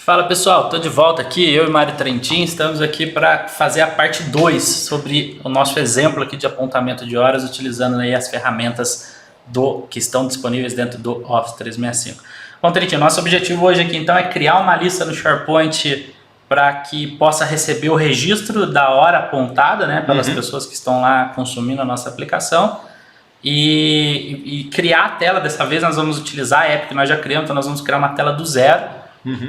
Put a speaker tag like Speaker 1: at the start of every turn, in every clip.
Speaker 1: Fala pessoal, estou de volta aqui, eu e Mário Trentin, estamos aqui para fazer a parte 2 sobre o nosso exemplo aqui de apontamento de horas utilizando aí as ferramentas que estão disponíveis dentro do Office 365. Bom, Trentin, nosso objetivo hoje aqui então é criar uma lista no SharePoint para que possa receber o registro da hora apontada, né, pelas pessoas que estão lá consumindo a nossa aplicação. E criar a tela. Dessa vez nós vamos utilizar a app que nós já criamos, então nós vamos criar uma tela do zero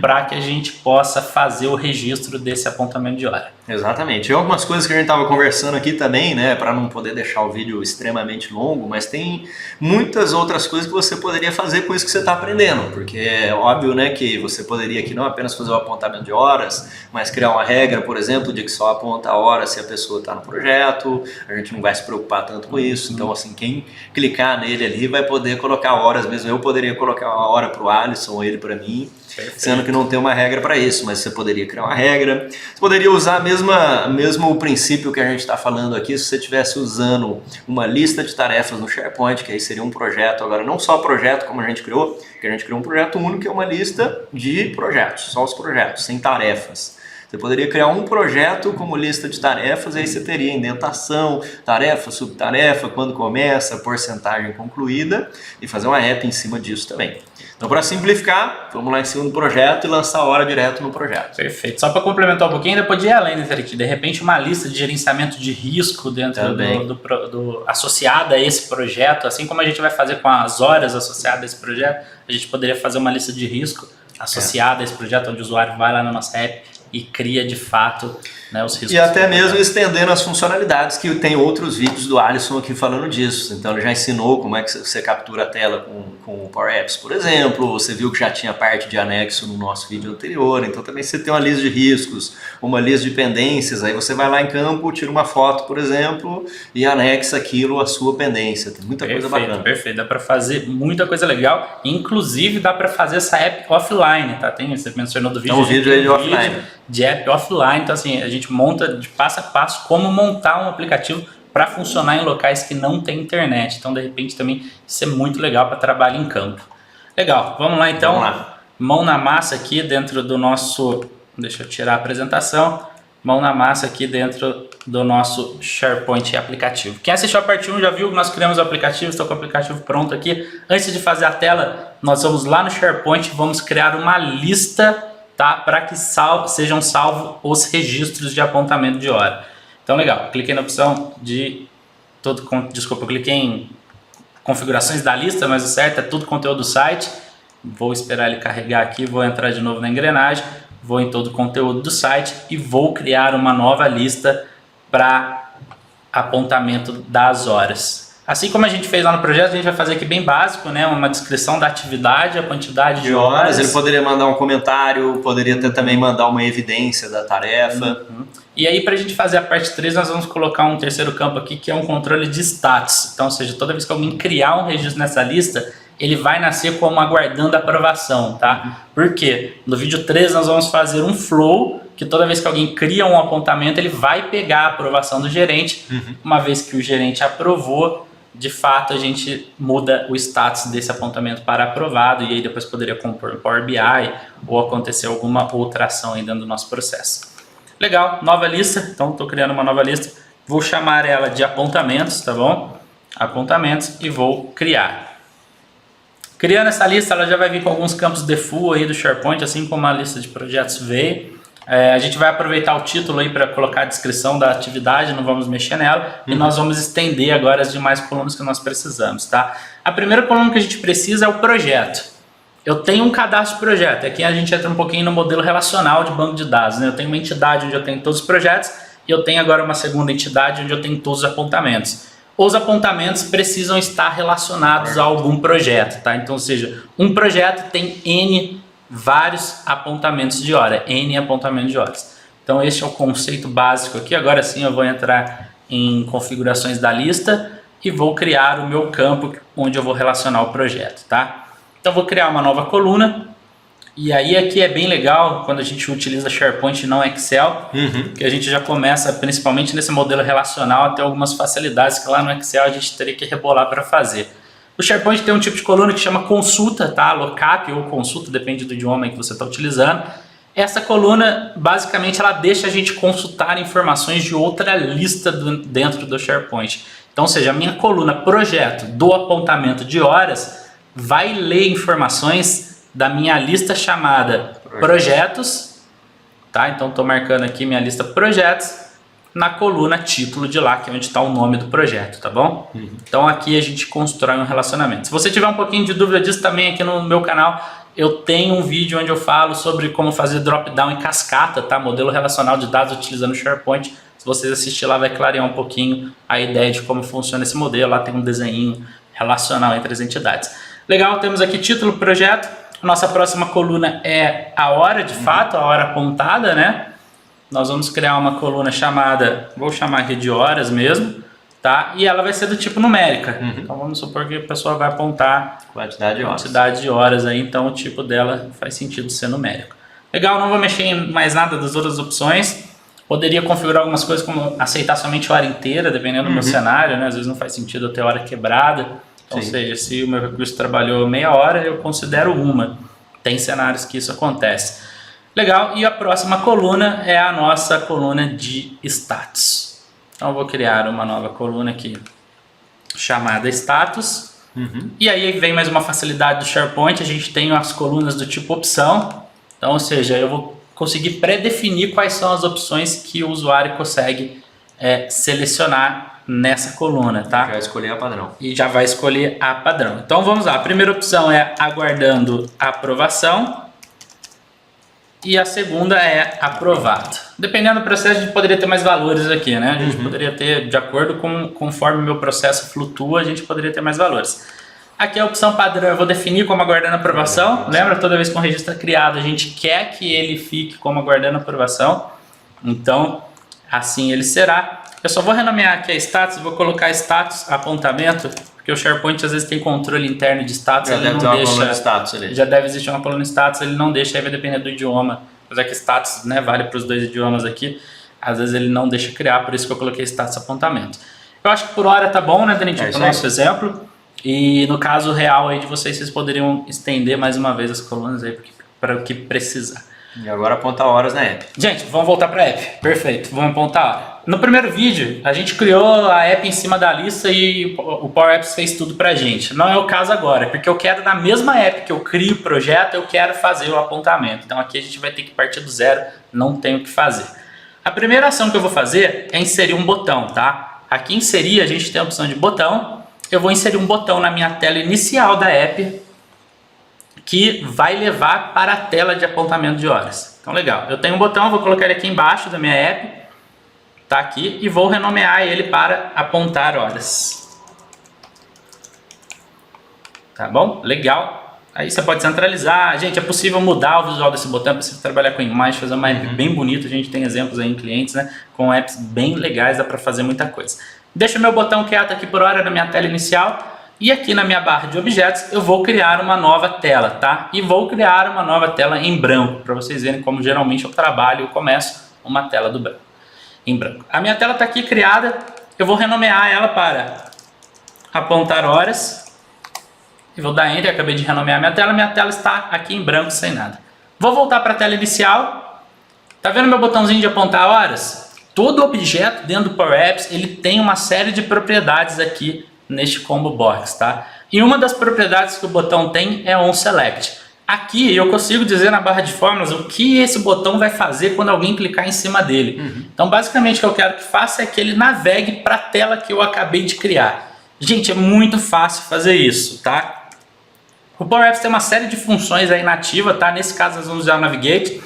Speaker 1: para que a gente possa fazer o registro desse apontamento de hora.
Speaker 2: Exatamente. E algumas coisas que a gente estava conversando aqui também, né, para não poder deixar o vídeo extremamente longo, mas tem muitas outras coisas que você poderia fazer com isso que você está aprendendo, porque é óbvio, né, que você poderia aqui não apenas fazer o apontamento de horas, mas criar uma regra, por exemplo, de que só aponta a hora se a pessoa está no projeto, a gente não vai se preocupar tanto com isso, então assim, quem clicar nele ali vai poder colocar horas mesmo. Eu poderia colocar uma hora para o Alisson ou ele para mim, sendo que não tem uma regra para isso, mas você poderia criar uma regra. Você poderia usar mesmo o princípio que a gente está falando aqui, se você estivesse usando uma lista de tarefas no SharePoint, que aí seria um projeto, agora não só projeto como a gente criou, que a gente criou um projeto único, que é uma lista de projetos, só os projetos, sem tarefas. Você poderia criar um projeto como lista de tarefas, e aí você teria indentação, tarefa, subtarefa, quando começa, porcentagem concluída, e fazer uma app em cima disso também. Então, para simplificar, vamos lá em cima do projeto e lançar a hora direto no projeto.
Speaker 1: Perfeito. Só para complementar um pouquinho, ainda podia ir além, né, de repente uma lista de gerenciamento de risco dentro associada a esse projeto, assim como a gente vai fazer com as horas associadas a esse projeto, a gente poderia fazer uma lista de risco associada a esse projeto, onde o usuário vai lá na nossa app e cria de fato, né, os riscos.
Speaker 2: E até mesmo estendendo as funcionalidades, que tem outros vídeos do Alisson aqui falando disso. Então ele já ensinou como é que você captura a tela com o Power Apps, por exemplo. Você viu que já tinha parte de anexo no nosso vídeo anterior. Então também você tem uma lista de riscos, uma lista de pendências. Aí você vai lá em campo, tira uma foto, por exemplo, e anexa aquilo à sua pendência. Tem muita coisa bacana.
Speaker 1: Perfeito, dá para fazer muita coisa legal. Inclusive dá para fazer essa app offline, tá? Você mencionou do vídeo.
Speaker 2: Tem um vídeo aí de offline.
Speaker 1: De app offline, então assim, a gente monta de passo a passo como montar um aplicativo para funcionar em locais que não tem internet. Então, de repente, também isso é muito legal para trabalho em campo. Legal, vamos lá então.
Speaker 2: Vamos lá.
Speaker 1: Mão na massa aqui dentro do nosso... Deixa eu tirar a apresentação. Mão na massa aqui dentro do nosso SharePoint aplicativo. Quem assistiu a parte 1 já viu que nós criamos o aplicativo, estou com o aplicativo pronto aqui. Antes de fazer a tela, nós vamos lá no SharePoint e vamos criar uma lista, tá, para que sejam salvos os registros de apontamento de hora. Então, legal, cliquei na opção de eu cliquei em configurações da lista, mas o certo é tudo conteúdo do site. Vou esperar ele carregar aqui, vou entrar de novo na engrenagem, vou em todo o conteúdo do site e vou criar uma nova lista para apontamento das horas. Assim como a gente fez lá no projeto, a gente vai fazer aqui bem básico, né? Uma descrição da atividade, a quantidade de horas.
Speaker 2: Ele poderia mandar um comentário, poderia também mandar uma evidência da tarefa.
Speaker 1: E aí, para a gente fazer a parte 3, nós vamos colocar um terceiro campo aqui, que é um controle de status. Então, ou seja, toda vez que alguém criar um registro nessa lista, ele vai nascer como aguardando a aprovação, tá? Por quê? No vídeo 3, nós vamos fazer um flow, que toda vez que alguém cria um apontamento, ele vai pegar a aprovação do gerente. Uma vez que o gerente aprovou, de fato, a gente muda o status desse apontamento para aprovado, e aí depois poderia compor Power BI ou acontecer alguma outra ação aí dentro do nosso processo. Legal, nova lista. Então, estou criando uma nova lista. Vou chamar ela de apontamentos, tá bom? Apontamentos, e vou criar. Criando essa lista, ela já vai vir com alguns campos default aí do SharePoint, assim como a lista de projetos veio. A gente vai aproveitar o título aí para colocar a descrição da atividade, não vamos mexer nela, e nós vamos estender agora as demais colunas que nós precisamos, tá? A primeira coluna que a gente precisa é o projeto. Eu tenho um cadastro de projeto, aqui a gente entra um pouquinho no modelo relacional de banco de dados, né? Eu tenho uma entidade onde eu tenho todos os projetos, e eu tenho agora uma segunda entidade onde eu tenho todos os apontamentos. Os apontamentos precisam estar relacionados a algum projeto, tá? Então, ou seja, um projeto tem vários apontamentos de hora, N apontamentos de horas. Então este é o conceito básico aqui. Agora sim eu vou entrar em configurações da lista e vou criar o meu campo onde eu vou relacionar o projeto, tá? Então vou criar uma nova coluna. E aí aqui é bem legal quando a gente utiliza SharePoint e não Excel, que a gente já começa, principalmente nesse modelo relacional, a ter algumas facilidades que lá no Excel a gente teria que rebolar para fazer. O SharePoint tem um tipo de coluna que chama consulta, tá? Lookup ou consulta, depende do idioma que você está utilizando. Essa coluna, basicamente, ela deixa a gente consultar informações de outra lista dentro do SharePoint. Então, ou seja, a minha coluna projeto do apontamento de horas vai ler informações da minha lista chamada projetos, tá? Então, estou marcando aqui minha lista projetos na coluna título de lá, que é onde está o nome do projeto, tá bom? Então, aqui a gente constrói um relacionamento. Se você tiver um pouquinho de dúvida disso também, aqui no meu canal, eu tenho um vídeo onde eu falo sobre como fazer drop-down em cascata, tá? Modelo relacional de dados utilizando o SharePoint. Se vocês assistirem lá, vai clarear um pouquinho a ideia de como funciona esse modelo. Lá tem um desenho relacional entre as entidades. Legal, temos aqui título, projeto. Nossa próxima coluna é a hora, de fato, a hora apontada, né? Nós vamos criar uma coluna chamada, vou chamar aqui de horas mesmo, tá? E ela vai ser do tipo numérica. Então vamos supor que a pessoa vai apontar quantidade de horas aí, então o tipo dela faz sentido ser numérico. Legal, não vou mexer em mais nada das outras opções. Poderia configurar algumas coisas como aceitar somente hora inteira, dependendo do meu cenário, né? Às vezes não faz sentido eu ter hora quebrada. Então, ou seja, se o meu recurso trabalhou meia hora, eu considero uma. Tem cenários que isso acontece. Legal, e a próxima coluna é a nossa coluna de status. Então eu vou criar uma nova coluna aqui chamada status. E aí vem mais uma facilidade do SharePoint, a gente tem as colunas do tipo opção. Então, ou seja, eu vou conseguir pré-definir quais são as opções que o usuário consegue selecionar nessa coluna, tá?
Speaker 2: Já vai escolher a padrão.
Speaker 1: E já vai escolher a padrão. Então vamos lá, a primeira opção é aguardando aprovação. E a segunda é aprovado. Dependendo do processo, a gente poderia ter mais valores aqui, né? A gente poderia ter, de acordo com conforme o meu processo flutua, a gente poderia ter mais valores. Aqui é a opção padrão, eu vou definir como aguardando aprovação. Lembra, toda vez que um registro é criado, a gente quer que ele fique como aguardando aprovação. Então, assim ele será. Eu só vou renomear aqui a status, vou colocar status apontamento, porque o SharePoint às vezes tem controle interno de status, ele não deixa, já deve existir uma coluna status, ele não deixa, aí vai depender do idioma, apesar que status, né, vale para os dois idiomas aqui, às vezes ele não deixa criar, por isso que eu coloquei status apontamento. Eu acho que por hora tá bom, né, Danitinho, para o nosso exemplo, e no caso real aí de vocês poderiam estender mais uma vez as colunas aí para o que precisar.
Speaker 2: E agora apontar horas na app.
Speaker 1: Gente, vamos voltar para a app. Perfeito, vamos apontar a hora. No primeiro vídeo, a gente criou a app em cima da lista e o Power Apps fez tudo pra gente. Não é o caso agora, porque eu quero, na mesma app que eu crio o projeto, eu quero fazer o apontamento. Então aqui a gente vai ter que partir do zero, não tem o que fazer. A primeira ação que eu vou fazer é inserir um botão, tá? Aqui inserir, a gente tem a opção de botão. Eu vou inserir um botão na minha tela inicial da app, que vai levar para a tela de apontamento de horas. Então legal, eu tenho um botão, vou colocar ele aqui embaixo da minha app, tá aqui, e vou renomear ele para apontar horas. Tá bom? Legal. Aí você pode centralizar. Gente, é possível mudar o visual desse botão, é possível trabalhar com imagem, fazer uma app bem bonita. A gente tem exemplos aí em clientes, né? Com apps bem legais, dá para fazer muita coisa. Deixa o meu botão quieto aqui por hora na minha tela inicial. E aqui na minha barra de objetos eu vou criar uma nova tela, tá? E vou criar uma nova tela em branco, para vocês verem como geralmente eu trabalho, eu começo uma tela do branco, em branco. A minha tela está aqui criada, eu vou renomear ela para apontar horas. E vou dar Enter, acabei de renomear minha tela está aqui em branco sem nada. Vou voltar para a tela inicial. Tá vendo meu botãozinho de apontar horas? Todo objeto dentro do Power Apps, ele tem uma série de propriedades aqui neste combo box, tá? E uma das propriedades que o botão tem é onSelect. Aqui eu consigo dizer na barra de fórmulas o que esse botão vai fazer quando alguém clicar em cima dele. Então basicamente o que eu quero que faça é que ele navegue para a tela que eu acabei de criar. Gente, é muito fácil fazer isso, tá? O Power Apps tem uma série de funções aí nativa, tá? Nesse caso nós vamos usar o Navigate.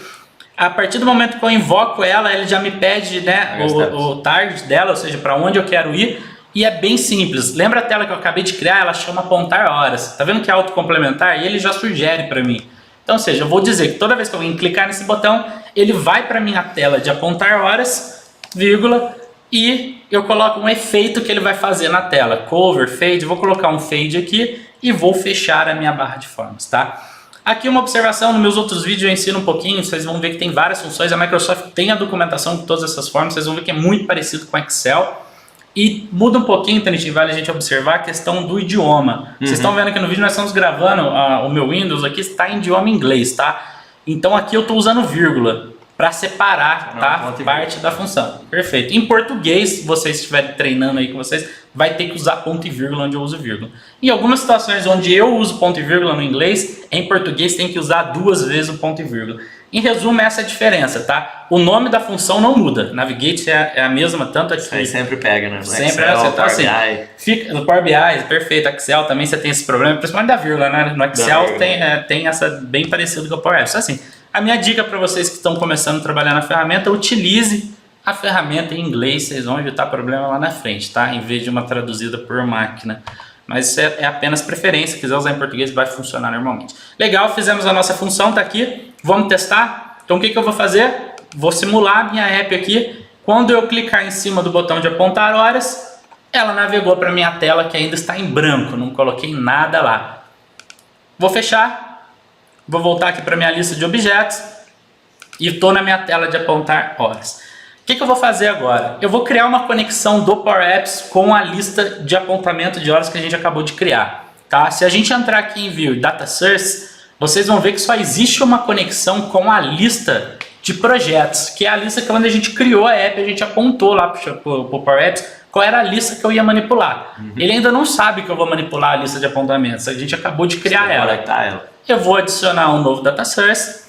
Speaker 1: A partir do momento que eu invoco ela, ele já me pede, né, o target dela, ou seja, para onde eu quero ir. E é bem simples. Lembra a tela que eu acabei de criar? Ela chama apontar horas. Tá vendo que é autocomplementar? E ele já sugere para mim. Então, ou seja, eu vou dizer que toda vez que alguém clicar nesse botão, ele vai para minha tela de apontar horas, vírgula, e eu coloco um efeito que ele vai fazer na tela. Cover, fade, vou colocar um fade aqui e vou fechar a minha barra de formas, tá? Aqui uma observação, nos meus outros vídeos eu ensino um pouquinho, vocês vão ver que tem várias funções. A Microsoft tem a documentação de todas essas formas, vocês vão ver que é muito parecido com Excel. E muda um pouquinho, Tanitinho, vale a gente observar a questão do idioma. Vocês estão vendo que no vídeo nós estamos gravando, o meu Windows aqui está em idioma inglês, tá? Então aqui eu estou usando vírgula para separar,
Speaker 2: Não,
Speaker 1: tá?
Speaker 2: ponto e
Speaker 1: Parte da função. Perfeito. Em português, se vocês estiverem treinando aí com vocês, vai ter que usar ponto e vírgula onde eu uso vírgula. Em algumas situações onde eu uso ponto e vírgula no inglês, em português tem que usar 2 vezes o ponto e vírgula. Em resumo, essa é a diferença, tá? O nome da função não muda. Navigate é a mesma, tanto aqui.
Speaker 2: Isso aí sempre pega, né? No
Speaker 1: Sempre
Speaker 2: Excel,
Speaker 1: você tá
Speaker 2: Power
Speaker 1: assim.
Speaker 2: BI.
Speaker 1: Fica, no Power BI, perfeito. Excel também você tem esse problema, principalmente da vírgula, né? No Excel tem essa bem parecido com o Power Apps. Assim, a minha dica para vocês que estão começando a trabalhar na ferramenta, utilize a ferramenta em inglês, vocês vão evitar problema lá na frente, tá? Em vez de uma traduzida por máquina. Mas isso é apenas preferência, se quiser usar em português vai funcionar normalmente. Legal, fizemos a nossa função, tá aqui. Vamos testar? Então o que eu vou fazer? Vou simular a minha app aqui. Quando eu clicar em cima do botão de apontar horas, ela navegou para minha tela que ainda está em branco, não coloquei nada lá. Vou fechar, vou voltar aqui para minha lista de objetos e estou na minha tela de apontar horas. O que eu vou fazer agora? Eu vou criar uma conexão do Power Apps com a lista de apontamento de horas que a gente acabou de criar. Tá? Se a gente entrar aqui em View Data Source, vocês vão ver que só existe uma conexão com a lista de projetos, que é a lista que quando a gente criou a app, a gente apontou lá para o Power Apps qual era a lista que eu ia manipular. Ele ainda não sabe que eu vou manipular a lista de apontamentos, a gente acabou de criar ela. Eu vou adicionar um novo Data Source,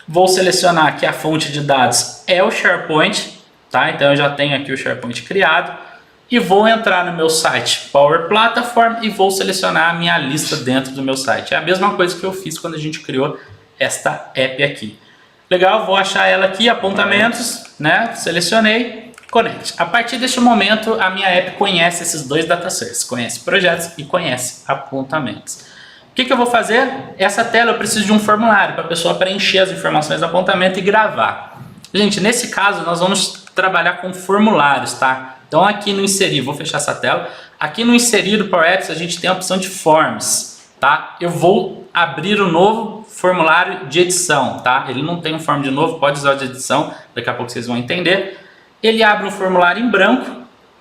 Speaker 1: vou selecionar que a fonte de dados é o SharePoint, tá? Então eu já tenho aqui o SharePoint criado, e vou entrar no meu site Power Platform e vou selecionar a minha lista dentro do meu site. É a mesma coisa que eu fiz quando a gente criou esta app aqui. Legal, vou achar ela aqui, apontamentos, né? Selecionei, conecte. A partir deste momento, a minha app conhece esses dois data sources, conhece projetos e conhece apontamentos. O que eu vou fazer? Essa tela eu preciso de um formulário para a pessoa preencher as informações do apontamento e gravar. Gente, nesse caso nós vamos trabalhar com formulários, tá? Então aqui no inserir, vou fechar essa tela. Aqui no inserir do Power Apps a gente tem a opção de Forms, tá? Eu vou abrir um novo formulário de edição, tá? Ele não tem um form de novo, pode usar o de edição, daqui a pouco vocês vão entender. Ele abre um formulário em branco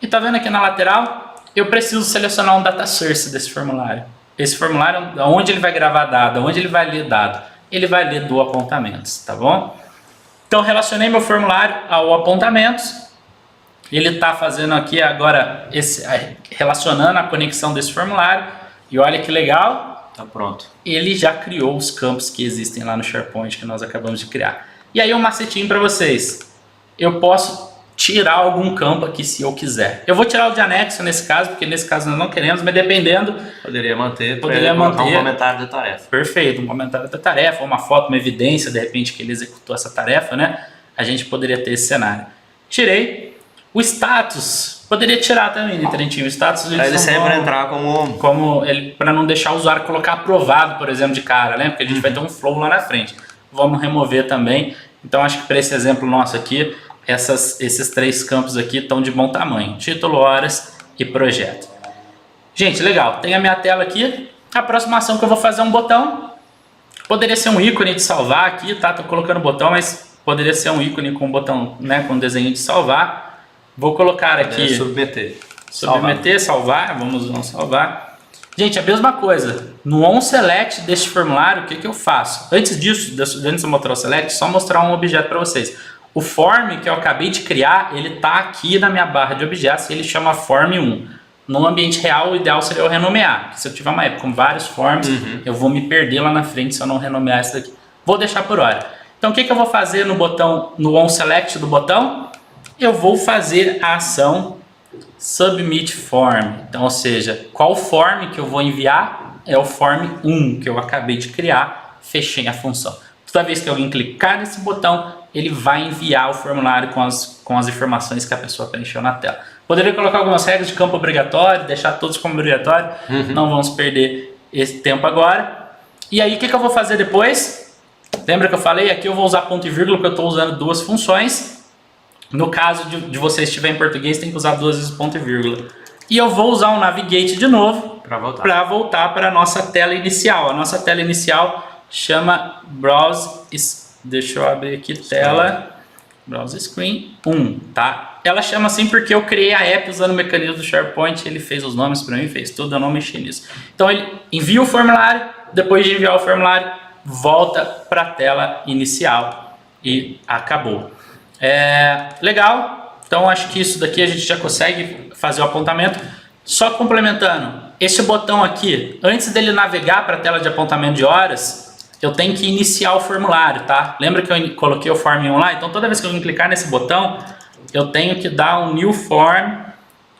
Speaker 1: e tá vendo aqui na lateral? Eu preciso selecionar um data source desse formulário. Esse formulário, onde ele vai gravar dado, onde ele vai ler dado? Ele vai ler do apontamentos, tá bom? Então relacionei meu formulário ao apontamentos. Ele está fazendo aqui agora, relacionando a conexão desse formulário. E olha que legal.
Speaker 2: Tá pronto.
Speaker 1: Ele já criou os campos que existem lá no SharePoint que nós acabamos de criar. E aí um macetinho para vocês. Eu posso tirar algum campo aqui se eu quiser. Eu vou tirar o de anexo nesse caso, porque nesse caso nós não queremos, mas dependendo...
Speaker 2: Poderia manter,
Speaker 1: colocar
Speaker 2: um comentário da tarefa.
Speaker 1: Perfeito, um comentário da tarefa, uma foto, uma evidência, de repente, que ele executou essa tarefa, né? A gente poderia ter esse cenário. Tirei. O status, poderia tirar também, Trentinho. O status
Speaker 2: para ele sempre entrar
Speaker 1: como para não deixar o usuário colocar aprovado, por exemplo, de cara, né? Porque a gente vai ter um flow lá na frente. Vamos remover também. Então, acho que para esse exemplo nosso aqui, esses 3 campos aqui estão de bom tamanho. Título, horas e projeto. Gente, legal. Tem a minha tela aqui. A próxima ação que eu vou fazer é um botão. Poderia ser um ícone de salvar aqui, tá? Tô colocando o botão, mas poderia ser um ícone com botão, né? Com desenho de salvar. Vou colocar aqui...
Speaker 2: submeter.
Speaker 1: Submeter, salvar. Vamos não salvar. Gente, a mesma coisa. No onSelect deste formulário, o que eu faço? Antes disso, antes de mostrar o select, só mostrar um objeto para vocês. O form que eu acabei de criar, ele está aqui na minha barra de objetos e ele chama form1. No ambiente real, o ideal seria eu renomear. Se eu tiver uma app com vários forms, eu vou me perder lá na frente se eu não renomear isso daqui. Vou deixar por hora. Então, o que eu vou fazer no botão, no onSelect do botão? Eu vou fazer a ação Submit Form. Então, ou seja, qual form que eu vou enviar? É o form 1 que eu acabei de criar. Fechei a função. Toda vez que alguém clicar nesse botão, ele vai enviar o formulário com as informações que a pessoa preencheu na tela. Poderia colocar algumas regras de campo obrigatório, deixar todos como obrigatório. Não vamos perder esse tempo agora. E aí, o que eu vou fazer depois? Lembra que eu falei? Aqui eu vou usar ponto e vírgula, porque eu estou usando 2 funções. No caso de você estiver em português, tem que usar 2 vezes ponto e vírgula. E eu vou usar o Navigate de novo para voltar para a nossa tela inicial. A nossa tela inicial chama Browse. Deixa eu abrir aqui tela. Browse Screen 1, tá? Ela chama assim porque eu criei a app usando o mecanismo do SharePoint. Ele fez os nomes para mim, fez tudo, eu não mexi nisso. Então ele envia o formulário. Depois de enviar o formulário, volta para a tela inicial e acabou. Legal, então acho que isso daqui a gente já consegue fazer o apontamento. Só complementando, este botão aqui, antes dele navegar para a tela de apontamento de horas, eu tenho que iniciar o formulário, tá? Lembra que eu coloquei o Form 1 lá? Então toda vez que eu clicar nesse botão, eu tenho que dar um New Form.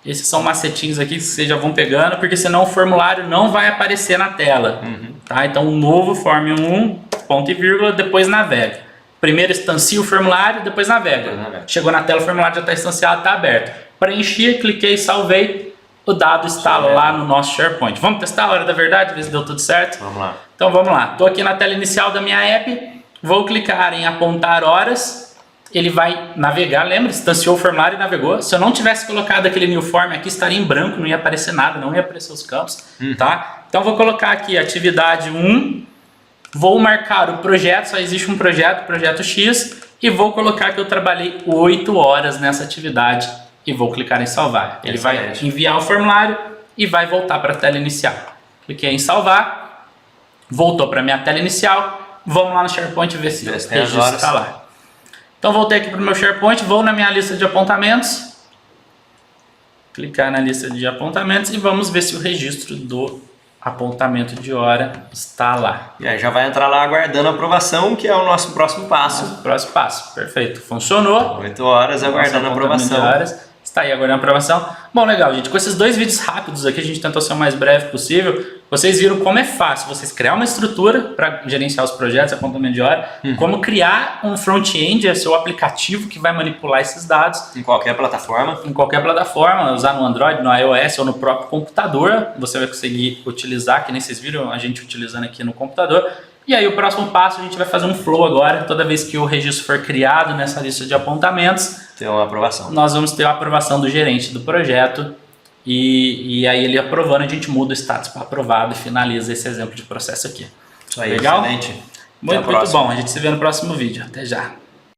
Speaker 1: Esses são macetinhos aqui que vocês já vão pegando, porque senão o formulário não vai aparecer na tela. Tá? Então um novo Form 1, ponto e vírgula, depois navega. Primeiro instancia o formulário, depois navega. Chegou na tela, o formulário já está instanciado, está aberto. Preenchi, cliquei, salvei. O dado está lá no nosso SharePoint. Vamos testar a hora da verdade, ver se deu tudo certo?
Speaker 2: Vamos lá.
Speaker 1: Então vamos lá. Estou aqui na tela inicial da minha app. Vou clicar em apontar horas. Ele vai navegar, lembra? Instanciou o formulário e navegou. Se eu não tivesse colocado aquele new form aqui, estaria em branco, não ia aparecer nada, não ia aparecer os campos. Tá? Então vou colocar aqui atividade 1. Vou marcar o projeto, só existe um projeto, projeto X. E vou colocar que eu trabalhei 8 horas nessa atividade. E vou clicar em salvar. Ele vai enviar o formulário e vai voltar para a tela inicial. Cliquei em salvar, voltou para a minha tela inicial. Vamos lá no SharePoint ver se o registro está lá. Então voltei aqui para o meu SharePoint, vou na minha lista de apontamentos. Clicar na lista de apontamentos e vamos ver se o registro do apontamento de hora está lá.
Speaker 2: E aí já vai entrar lá aguardando a aprovação, que é o nosso próximo passo.
Speaker 1: Próximo passo, perfeito. Funcionou.
Speaker 2: 8 horas aguardando a aprovação.
Speaker 1: Está aí agora a aprovação. Bom, legal, gente. Com esses dois vídeos rápidos aqui, a gente tentou ser o mais breve possível. Vocês viram como é fácil vocês criar uma estrutura para gerenciar os projetos, apontamento de hora, como criar um front-end, é seu aplicativo que vai manipular esses dados.
Speaker 2: Em qualquer plataforma.
Speaker 1: Em qualquer plataforma, usar no Android, no iOS ou no próprio computador, você vai conseguir utilizar, que nem vocês viram a gente utilizando aqui no computador. E aí o próximo passo a gente vai fazer um flow agora, toda vez que o registro for criado nessa lista de apontamentos,
Speaker 2: ter uma aprovação.
Speaker 1: Nós vamos ter a aprovação do gerente do projeto e aí ele aprovando, a gente muda o status para aprovado e finaliza esse exemplo de processo aqui.
Speaker 2: Isso aí,
Speaker 1: legal?
Speaker 2: excelente.
Speaker 1: Muito bom, a gente se vê no próximo vídeo. Até já.